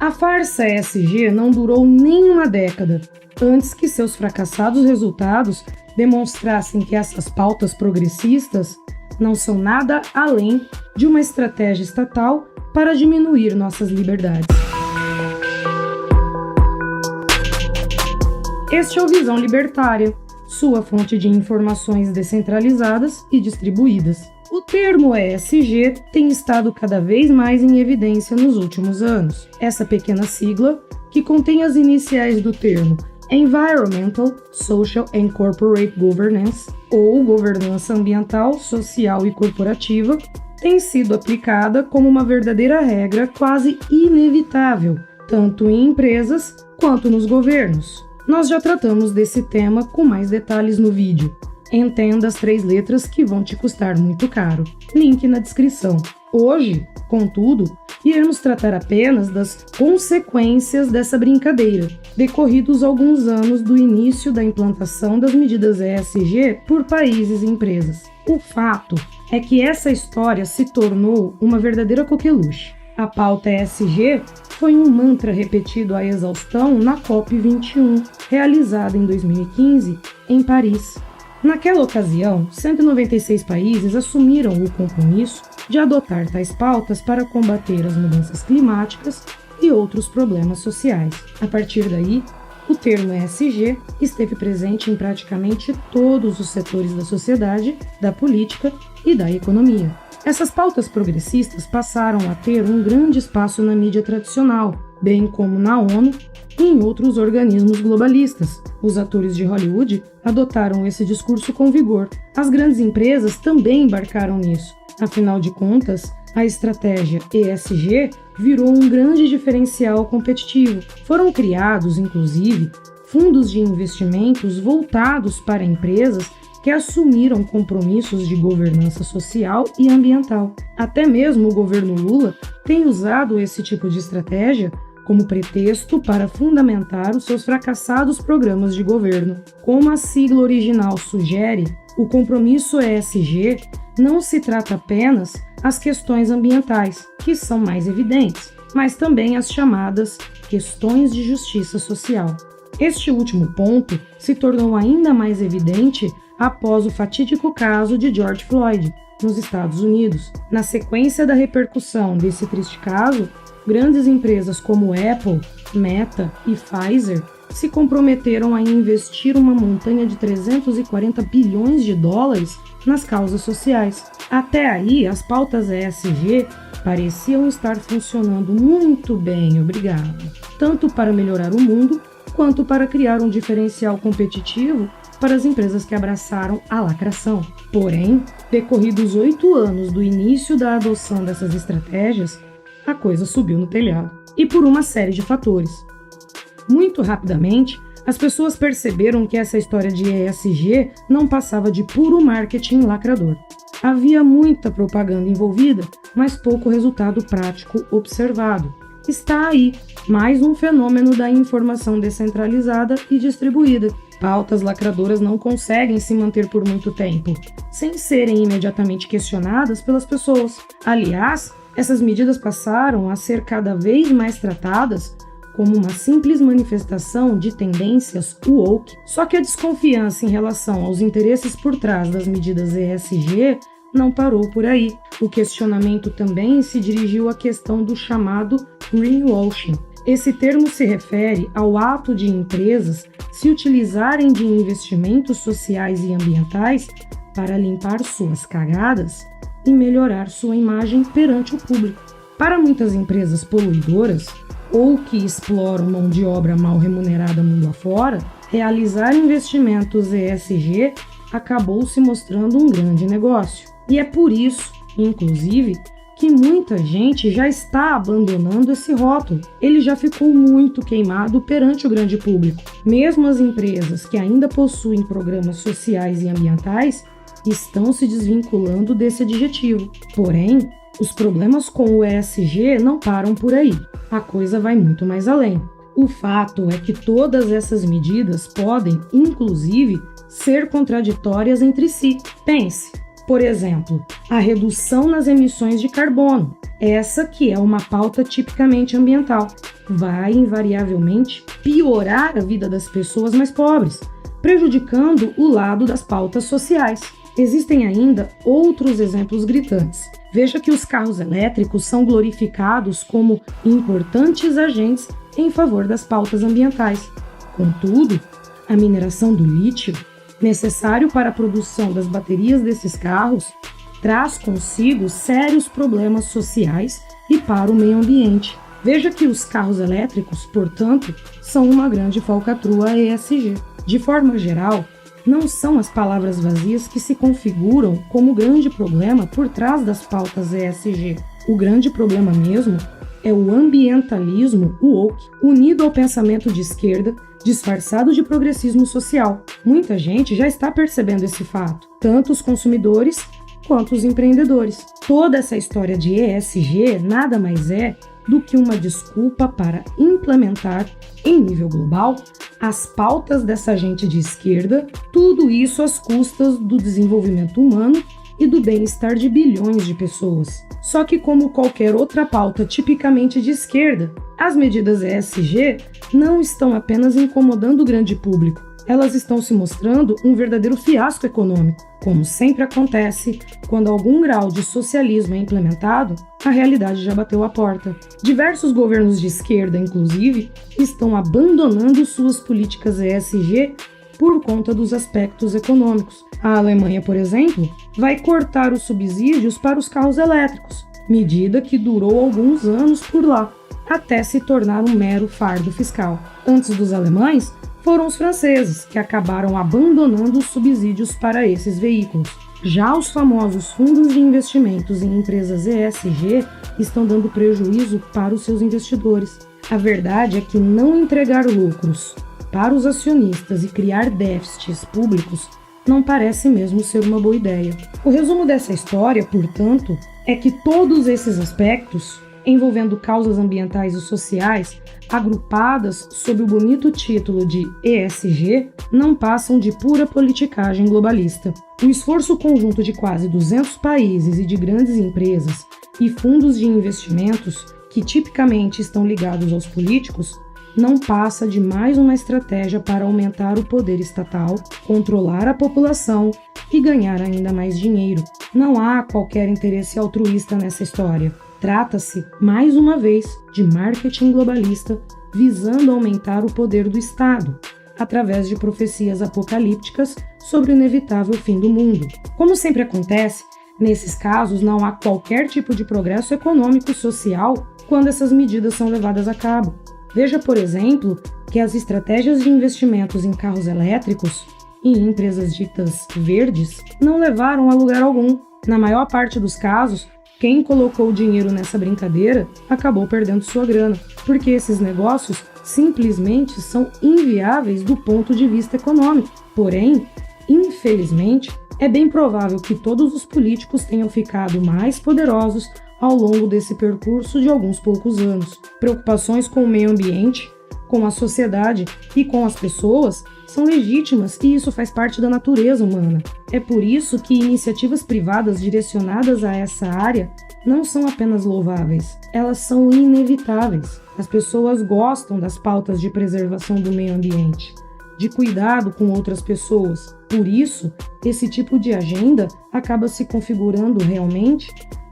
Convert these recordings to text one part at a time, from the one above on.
A farsa ESG não durou nem uma década, antes que seus fracassados resultados demonstrassem que essas pautas progressistas não são nada além de uma estratégia estatal para diminuir nossas liberdades. Este é o Visão Libertária, sua fonte de informações descentralizadas e distribuídas. O termo ESG tem estado cada vez mais em evidência nos últimos anos. Essa pequena sigla, que contém as iniciais do termo Environmental, Social and Corporate Governance, ou governança ambiental, social e corporativa, tem sido aplicada como uma verdadeira regra quase inevitável, tanto em empresas quanto nos governos. Nós já tratamos desse tema com mais detalhes no vídeo. Entenda as 3 letras que vão te custar muito caro. Link na descrição. Hoje, contudo, iremos tratar apenas das consequências dessa brincadeira, decorridos alguns anos do início da implantação das medidas ESG por países e empresas. O fato é que essa história se tornou uma verdadeira coqueluche. A pauta ESG foi um mantra repetido à exaustão na COP21, realizada em 2015 em Paris. Naquela ocasião, 196 países assumiram o compromisso de adotar tais pautas para combater as mudanças climáticas e outros problemas sociais. A partir daí, o termo ESG esteve presente em praticamente todos os setores da sociedade, da política e da economia. Essas pautas progressistas passaram a ter um grande espaço na mídia tradicional, bem como na ONU e em outros organismos globalistas. Os atores de Hollywood adotaram esse discurso com vigor. As grandes empresas também embarcaram nisso. Afinal de contas, a estratégia ESG virou um grande diferencial competitivo. Foram criados, inclusive, fundos de investimentos voltados para empresas que assumiram compromissos de governança social e ambiental. Até mesmo o governo Lula tem usado esse tipo de estratégia como pretexto para fundamentar os seus fracassados programas de governo. Como a sigla original sugere, o compromisso ESG não se trata apenas as questões ambientais, que são mais evidentes, mas também as chamadas questões de justiça social. Este último ponto se tornou ainda mais evidente após o fatídico caso de George Floyd, nos Estados Unidos. Na sequência da repercussão desse triste caso, grandes empresas como Apple, Meta e Pfizer se comprometeram a investir uma montanha de 340 bilhões de dólares nas causas sociais. Até aí, as pautas ESG pareciam estar funcionando muito bem, obrigado, tanto para melhorar o mundo, quanto para criar um diferencial competitivo para as empresas que abraçaram a lacração. Porém, decorridos 8 anos do início da adoção dessas estratégias, a coisa subiu no telhado. E por uma série de fatores. Muito rapidamente, as pessoas perceberam que essa história de ESG não passava de puro marketing lacrador. Havia muita propaganda envolvida, mas pouco resultado prático observado. Está aí mais um fenômeno da informação descentralizada e distribuída. Pautas lacradoras não conseguem se manter por muito tempo, sem serem imediatamente questionadas pelas pessoas. Aliás, essas medidas passaram a ser cada vez mais tratadas como uma simples manifestação de tendências woke. Só que a desconfiança em relação aos interesses por trás das medidas ESG não parou por aí. O questionamento também se dirigiu à questão do chamado greenwashing. Esse termo se refere ao ato de empresas se utilizarem de investimentos sociais e ambientais para limpar suas cagadas e melhorar sua imagem perante o público. Para muitas empresas poluidoras ou que exploram mão de obra mal remunerada mundo afora, realizar investimentos ESG acabou se mostrando um grande negócio. E é por isso, inclusive, que muita gente já está abandonando esse rótulo. Ele já ficou muito queimado perante o grande público. Mesmo as empresas que ainda possuem programas sociais e ambientais estão se desvinculando desse adjetivo. Porém, os problemas com o ESG não param por aí. A coisa vai muito mais além. O fato é que todas essas medidas podem, inclusive, ser contraditórias entre si. Pense, por exemplo, a redução nas emissões de carbono, essa que é uma pauta tipicamente ambiental. vai invariavelmente piorar a vida das pessoas mais pobres, prejudicando o lado das pautas sociais. Existem ainda outros exemplos gritantes. Veja que os carros elétricos são glorificados como importantes agentes em favor das pautas ambientais. Contudo, a mineração do lítio, necessário para a produção das baterias desses carros, traz consigo sérios problemas sociais e para o meio ambiente. Veja que os carros elétricos, portanto, são uma grande falcatrua ESG. De forma geral, não são as palavras vazias que se configuram como grande problema por trás das pautas ESG. O grande problema mesmo é o ambientalismo woke, unido ao pensamento de esquerda, disfarçado de progressismo social. Muita gente já está percebendo esse fato, tanto os consumidores quanto os empreendedores. Toda essa história de ESG nada mais é do que uma desculpa para implementar, em nível global, as pautas dessa gente de esquerda, tudo isso às custas do desenvolvimento humano e do bem-estar de bilhões de pessoas. Só que, como qualquer outra pauta tipicamente de esquerda, as medidas ESG não estão apenas incomodando o grande público, elas estão se mostrando um verdadeiro fiasco econômico. Como sempre acontece, quando algum grau de socialismo é implementado, a realidade já bateu a porta. Diversos governos de esquerda, inclusive, estão abandonando suas políticas ESG por conta dos aspectos econômicos. A Alemanha, por exemplo, vai cortar os subsídios para os carros elétricos, medida que durou alguns anos por lá, até se tornar um mero fardo fiscal. Antes dos alemães, foram os franceses, que acabaram abandonando os subsídios para esses veículos. Já os famosos fundos de investimentos em empresas ESG estão dando prejuízo para os seus investidores. A verdade é que não entregar lucros para os acionistas e criar déficits públicos não parece mesmo ser uma boa ideia. O resumo dessa história, portanto, é que todos esses aspectos, envolvendo causas ambientais e sociais, agrupadas sob o bonito título de ESG, não passam de pura politicagem globalista. O esforço conjunto de quase 200 países e de grandes empresas e fundos de investimentos, que tipicamente estão ligados aos políticos, não passa de mais uma estratégia para aumentar o poder estatal, controlar a população e ganhar ainda mais dinheiro. Não há qualquer interesse altruísta nessa história. Trata-se, mais uma vez, de marketing globalista visando aumentar o poder do Estado, através de profecias apocalípticas sobre o inevitável fim do mundo. Como sempre acontece, nesses casos não há qualquer tipo de progresso econômico e social quando essas medidas são levadas a cabo. Veja, por exemplo, que as estratégias de investimentos em carros elétricos e em empresas ditas verdes não levaram a lugar algum. Na maior parte dos casos, quem colocou dinheiro nessa brincadeira acabou perdendo sua grana, porque esses negócios simplesmente são inviáveis do ponto de vista econômico. Porém, infelizmente, é bem provável que todos os políticos tenham ficado mais poderosos ao longo desse percurso de alguns poucos anos. Preocupações com o meio ambiente, com a sociedade e com as pessoas são legítimas e isso faz parte da natureza humana. É por isso que iniciativas privadas direcionadas a essa área não são apenas louváveis, elas são inevitáveis. As pessoas gostam das pautas de preservação do meio ambiente, de cuidado com outras pessoas. Por isso, esse tipo de agenda acaba se configurando realmente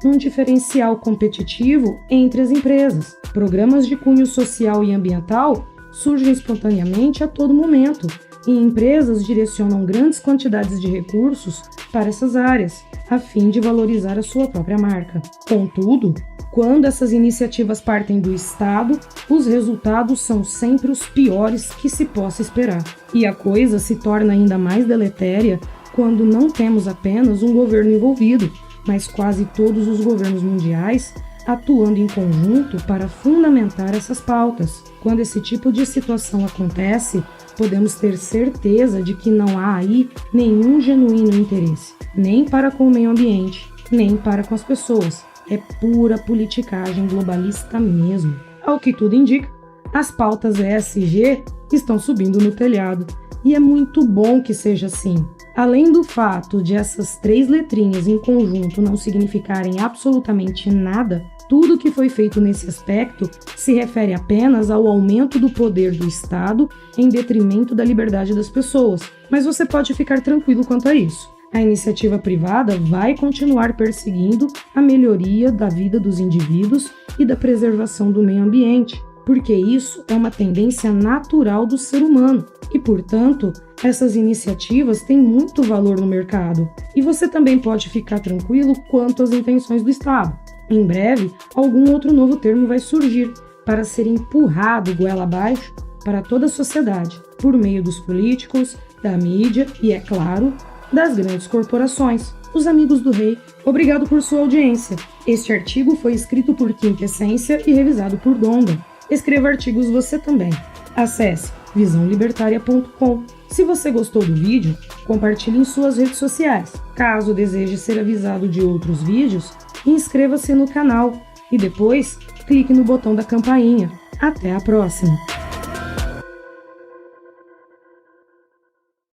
um diferencial competitivo entre as empresas. Programas de cunho social e ambiental surgem espontaneamente a todo momento, e empresas direcionam grandes quantidades de recursos para essas áreas, a fim de valorizar a sua própria marca. Contudo, quando essas iniciativas partem do Estado, os resultados são sempre os piores que se possa esperar. E a coisa se torna ainda mais deletéria quando não temos apenas um governo envolvido, mas quase todos os governos mundiais atuando em conjunto para fundamentar essas pautas. Quando esse tipo de situação acontece, podemos ter certeza de que não há aí nenhum genuíno interesse, nem para com o meio ambiente, nem para com as pessoas. É pura politicagem globalista mesmo. Ao que tudo indica, as pautas ESG estão subindo no telhado, e é muito bom que seja assim. Além do fato de essas 3 letrinhas em conjunto não significarem absolutamente nada, Tudo que foi feito nesse aspecto se refere apenas ao aumento do poder do Estado em detrimento da liberdade das pessoas, mas você pode ficar tranquilo quanto a isso. A iniciativa privada vai continuar perseguindo a melhoria da vida dos indivíduos e da preservação do meio ambiente, porque isso é uma tendência natural do ser humano e, portanto, essas iniciativas têm muito valor no mercado. E você também pode ficar tranquilo quanto às intenções do Estado. Em breve, algum outro novo termo vai surgir para ser empurrado goela abaixo para toda a sociedade, por meio dos políticos, da mídia e, é claro, das grandes corporações. Os amigos do rei, obrigado por sua audiência. Este artigo foi escrito por Quintessência e revisado por Donda. Escreva artigos você também. Acesse visãolibertaria.com. Se você gostou do vídeo, compartilhe em suas redes sociais. Caso deseje ser avisado de outros vídeos, inscreva-se no canal e depois clique no botão da campainha. Até a próxima!